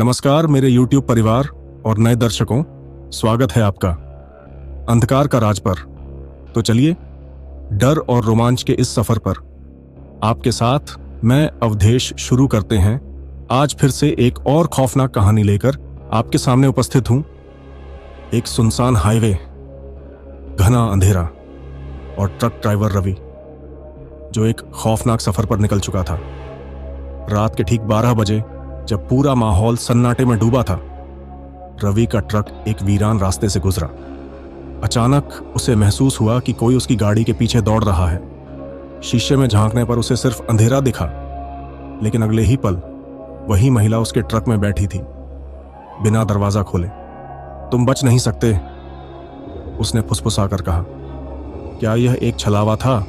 नमस्कार मेरे YouTube परिवार और नए दर्शकों, स्वागत है आपका अंधकार का राज पर। तो चलिए डर और रोमांच के इस सफर पर आपके साथ मैं अवधेश शुरू करते हैं। आज फिर से एक और खौफनाक कहानी लेकर आपके सामने उपस्थित हूं। एक सुनसान हाईवे, घना अंधेरा और ट्रक ड्राइवर रवि जो एक खौफनाक सफर पर निकल चुका था। रात के ठीक 12 बजे जब पूरा माहौल सन्नाटे में डूबा था, रवि का ट्रक एक वीरान रास्ते से गुजरा। अचानक उसे महसूस हुआ कि कोई उसकी गाड़ी के पीछे दौड़ रहा है। शीशे में झांकने पर उसे सिर्फ अंधेरा दिखा, लेकिन अगले ही पल वही महिला उसके ट्रक में बैठी थी, बिना दरवाजा खोले। तुम बच नहीं सकते, उसने फुसफुसाकर कहा। क्या यह एक छलावा था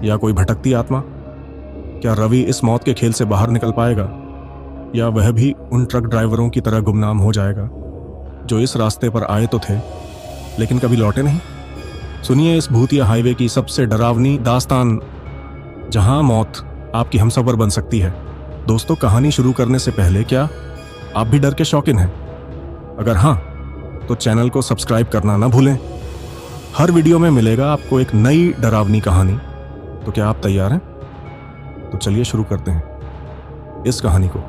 या कोई भटकती आत्मा? क्या रवि इस मौत के खेल से बाहर निकल पाएगा, या वह भी उन ट्रक ड्राइवरों की तरह गुमनाम हो जाएगा जो इस रास्ते पर आए तो थे लेकिन कभी लौटे नहीं? सुनिए इस भूतिया हाईवे की सबसे डरावनी दास्तान, जहां मौत आपकी हमसफर बन सकती है। दोस्तों, कहानी शुरू करने से पहले क्या आप भी डर के शौकीन हैं? अगर हां, तो चैनल को सब्सक्राइब करना ना भूलें। हर वीडियो में मिलेगा आपको एक नई डरावनी कहानी। तो क्या आप तैयार हैं? तो चलिए शुरू करते हैं इस कहानी को।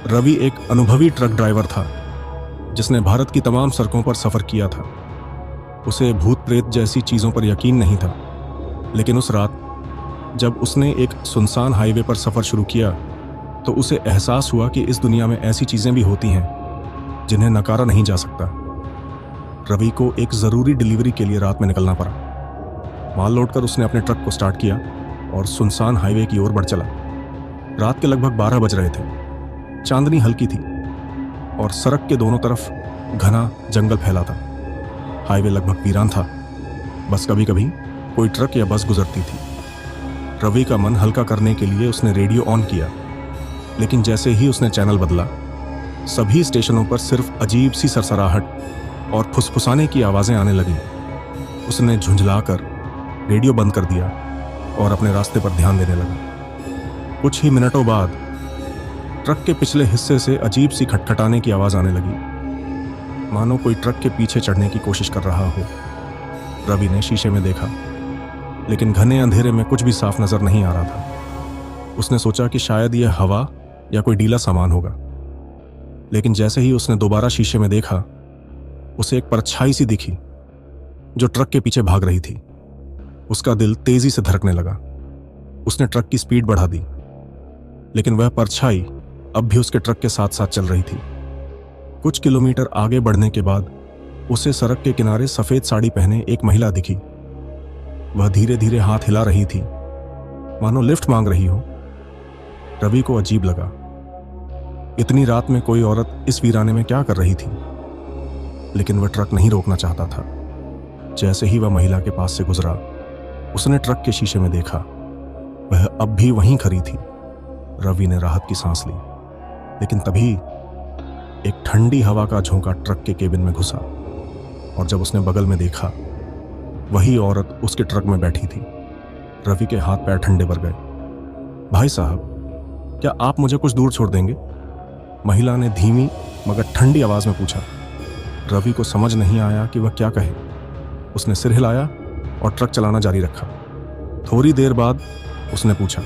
रवि एक अनुभवी ट्रक ड्राइवर था जिसने भारत की तमाम सड़कों पर सफर किया था। उसे भूत प्रेत जैसी चीजों पर यकीन नहीं था, लेकिन उस रात जब उसने एक सुनसान हाईवे पर सफर शुरू किया तो उसे एहसास हुआ कि इस दुनिया में ऐसी चीजें भी होती हैं जिन्हें नकारा नहीं जा सकता। रवि को एक जरूरी डिलीवरी के लिए रात में निकलना पड़ा। माल लोडकर उसने अपने ट्रक को स्टार्ट किया और सुनसान हाईवे की ओर बढ़ चला। रात के लगभग 12 बज रहे थे। चांदनी हल्की थी और सड़क के दोनों तरफ घना जंगल फैला था। हाईवे लगभग वीरान था, बस कभी कभी कोई ट्रक या बस गुजरती थी। रवि का मन हल्का करने के लिए उसने रेडियो ऑन किया, लेकिन जैसे ही उसने चैनल बदला, सभी स्टेशनों पर सिर्फ अजीब सी सरसराहट और फुसफुसाने की आवाजें आने लगीं। उसने झुंझलाकर रेडियो बंद कर दिया और अपने रास्ते पर ध्यान देने लगा। कुछ ही मिनटों बाद ट्रक के पिछले हिस्से से अजीब सी खटखटाने की आवाज आने लगी, मानो कोई ट्रक के पीछे चढ़ने की कोशिश कर रहा हो। रवि ने शीशे में देखा, लेकिन घने अंधेरे में कुछ भी साफ नजर नहीं आ रहा था। उसने सोचा कि शायद यह हवा या कोई ढीला सामान होगा, लेकिन जैसे ही उसने दोबारा शीशे में देखा, उसे एक परछाई सी दिखी जो ट्रक के पीछे भाग रही थी। उसका दिल तेजी से धड़कने लगा। उसने ट्रक की स्पीड बढ़ा दी, लेकिन वह परछाई अब भी उसके ट्रक के साथ साथ चल रही थी। कुछ किलोमीटर आगे बढ़ने के बाद उसे सड़क के किनारे सफेद साड़ी पहने एक महिला दिखी। वह धीरे धीरे हाथ हिला रही थी, मानो लिफ्ट मांग रही हो। रवि को अजीब लगा, इतनी रात में कोई औरत इस वीराने में क्या कर रही थी? लेकिन वह ट्रक नहीं रोकना चाहता था। जैसे ही वह महिला के पास से गुजरा, उसने ट्रक के शीशे में देखा, वह अब भी वहीं खड़ी थी। रवि ने राहत की सांस ली, लेकिन तभी एक ठंडी हवा का झोंका ट्रक के केबिन में घुसा, और जब उसने बगल में देखा, वही औरत उसके ट्रक में बैठी थी। रवि के हाथ पैर ठंडे पड़ गए। भाई साहब, क्या आप मुझे कुछ दूर छोड़ देंगे? महिला ने धीमी मगर ठंडी आवाज में पूछा। रवि को समझ नहीं आया कि वह क्या कहे। उसने सिर हिलाया और ट्रक चलाना जारी रखा। थोड़ी देर बाद उसने पूछा,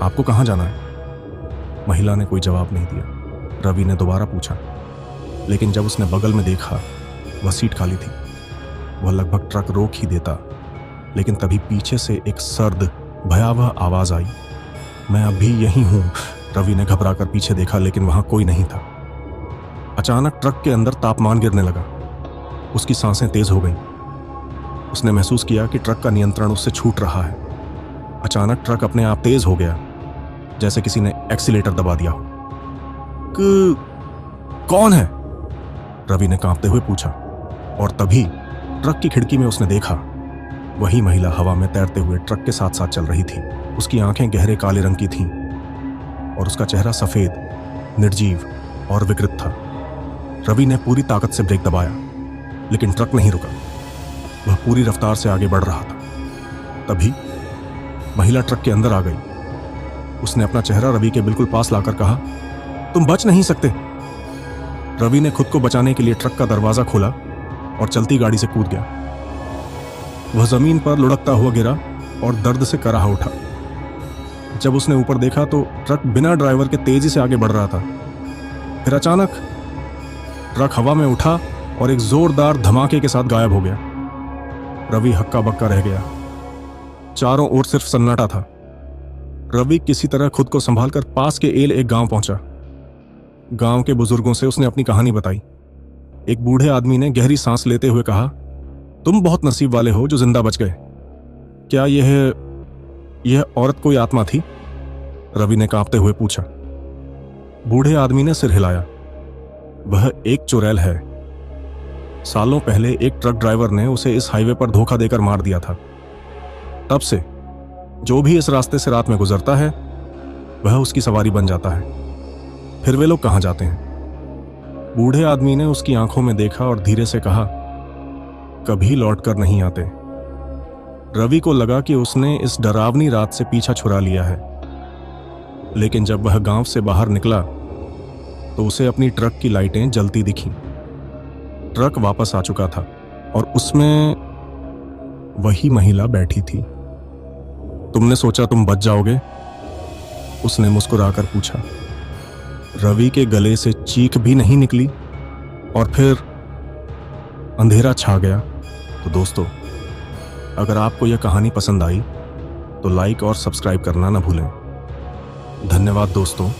आपको कहां जाना है? महिला ने कोई जवाब नहीं दिया। रवि ने दोबारा पूछा, लेकिन जब उसने बगल में देखा, वह सीट खाली थी। वह लगभग ट्रक रोक ही देता, लेकिन तभी पीछे से एक सर्द भयावह आवाज आई, मैं अभी यहीं हूं। रवि ने घबराकर पीछे देखा, लेकिन वहां कोई नहीं था। अचानक ट्रक के अंदर तापमान गिरने लगा। उसकी सांसें तेज हो गईं। उसने महसूस किया कि ट्रक का नियंत्रण उससे छूट रहा है। अचानक ट्रक अपने आप तेज हो गया, जैसे किसी ने एक्सीलेटर दबा दिया हो। कौन है? रवि ने कांपते हुए पूछा, और तभी ट्रक की खिड़की में उसने देखा, वही महिला हवा में तैरते हुए ट्रक के साथ साथ चल रही थी। उसकी आंखें गहरे काले रंग की थीं और उसका चेहरा सफेद, निर्जीव और विकृत था। रवि ने पूरी ताकत से ब्रेक दबाया, लेकिन ट्रक नहीं रुका। वह पूरी रफ्तार से आगे बढ़ रहा था। तभी महिला ट्रक के अंदर आ गई। उसने अपना चेहरा रवि के बिल्कुल पास लाकर कहा, तुम बच नहीं सकते। रवि ने खुद को बचाने के लिए ट्रक का दरवाजा खोला और चलती गाड़ी से कूद गया। वह जमीन पर लुढ़कता हुआ गिरा और दर्द से कराह उठा। जब उसने ऊपर देखा तो ट्रक बिना ड्राइवर के तेजी से आगे बढ़ रहा था। फिर अचानक ट्रक हवा में उठा और एक जोरदार धमाके के साथ गायब हो गया। रवि हक्का बक्का रह गया। चारों ओर सिर्फ सन्नाटा था। रवि किसी तरह खुद को संभालकर पास के एक गांव पहुंचा। गांव के बुजुर्गों से उसने अपनी कहानी बताई। एक बूढ़े आदमी ने गहरी सांस लेते हुए कहा, तुम बहुत नसीब वाले हो जो जिंदा बच गए। क्या यह औरत कोई आत्मा थी? रवि ने कांपते हुए पूछा। बूढ़े आदमी ने सिर हिलाया। वह एक चुड़ैल है। सालों पहले एक ट्रक ड्राइवर ने उसे इस हाईवे पर धोखा देकर मार दिया था। तब से जो भी इस रास्ते से रात में गुजरता है वह उसकी सवारी बन जाता है। फिर वे लोग कहां जाते हैं? बूढ़े आदमी ने उसकी आंखों में देखा और धीरे से कहा, कभी लौटकर नहीं आते। रवि को लगा कि उसने इस डरावनी रात से पीछा छुड़ा लिया है। लेकिन जब वह गांव से बाहर निकला तो उसे अपनी ट्रक की लाइटें जलती दिखीं। ट्रक वापस आ चुका था और उसमें वही महिला बैठी थी। तुमने सोचा तुम बच जाओगे? उसने मुस्कुराकर पूछा। रवि के गले से चीख भी नहीं निकली और फिर अंधेरा छा गया। तो दोस्तों, अगर आपको यह कहानी पसंद आई तो लाइक और सब्सक्राइब करना ना भूलें। धन्यवाद दोस्तों,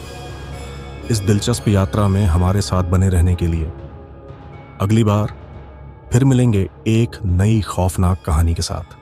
इस दिलचस्प यात्रा में हमारे साथ बने रहने के लिए। अगली बार फिर मिलेंगे एक नई खौफनाक कहानी के साथ।